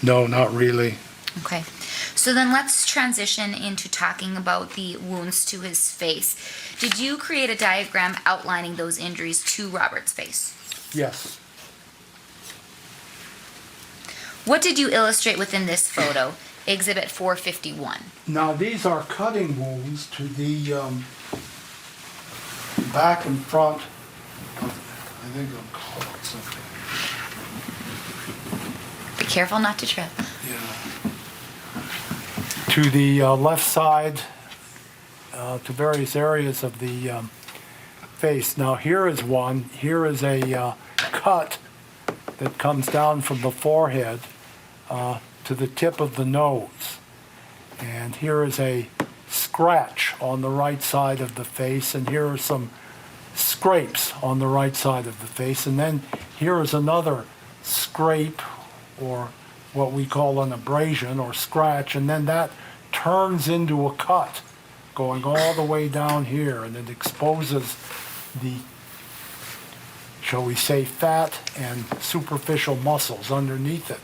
No, not really. Okay. So then let's transition into talking about the wounds to his face. Did you create a diagram outlining those injuries to Robert's face? Yes. What did you illustrate within this photo, Exhibit 451? Now, these are cutting wounds to the back and front of, I think I'm calling something. Be careful not to trip. Yeah. To the left side, to various areas of the face. Now, here is one. Here is a cut that comes down from the forehead to the tip of the nose. And here is a scratch on the right side of the face, and here are some scrapes on the right side of the face. And then here is another scrape, or what we call an abrasion or scratch, and then that turns into a cut going all the way down here, and it exposes the, shall we say, fat and superficial muscles underneath it.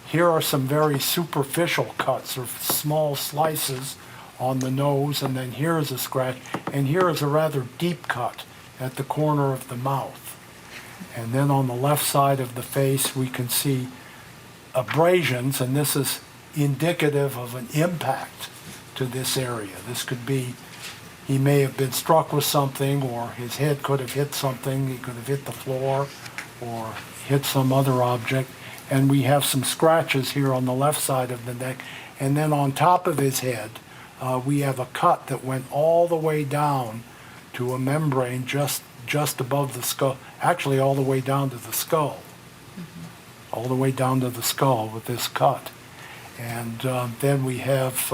Here are some very superficial cuts or small slices on the nose, and then here is a scratch, and here is a rather deep cut at the corner of the mouth. And then on the left side of the face we can see abrasions, and this is indicative of an impact to this area. This could be, he may have been struck with something, or his head could have hit something, he could have hit the floor or hit some other object. And we have some scratches here on the left side of the neck. And then on top of his head, we have a cut that went all the way down to a membrane just above the skull, actually all the way down to the skull. All the way down to the skull with this cut. And then we have,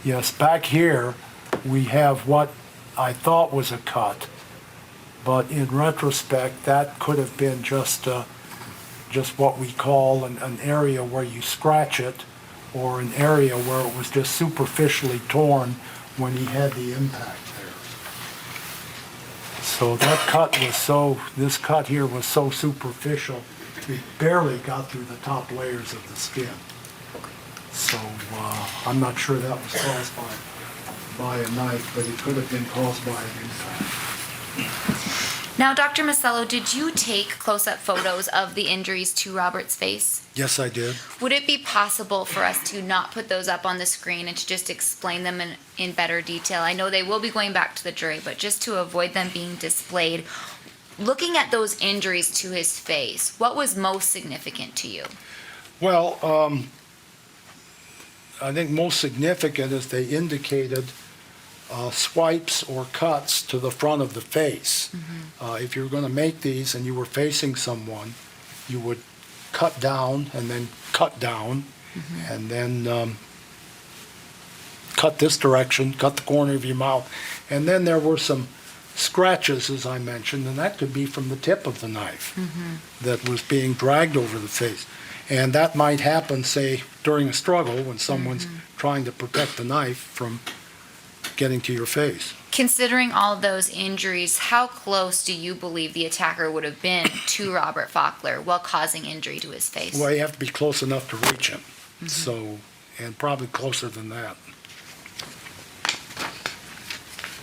yes, back here we have what I thought was a cut, but in retrospect that could have been just what we call an area where you scratch it, or an area where it was just superficially torn when he had the impact there. So that cut was this cut here was so superficial, it barely got through the top layers of the skin. So I'm not sure that was caused by a knife, but it could have been caused by an impact. Now, Dr. Massello, did you take close-up photos of the injuries to Robert's face? Yes, I did. Would it be possible for us to not put those up on the screen and to just explain them in better detail? I know they will be going back to the jury, but just to avoid them being displayed, looking at those injuries to his face, what was most significant to you? Well, I think most significant is they indicated swipes or cuts to the front of the face. If you were going to make these and you were facing someone, you would cut down and then cut down, and then cut this direction, cut the corner of your mouth. And then there were some scratches, as I mentioned, and that could be from the tip of the knife that was being dragged over the face. And that might happen, say, during a struggle when someone's trying to protect the knife from getting to your face. Considering all of those injuries, how close do you believe the attacker would have been to Robert Faulkner while causing injury to his face? Well, you have to be close enough to reach him, so, and probably closer than that.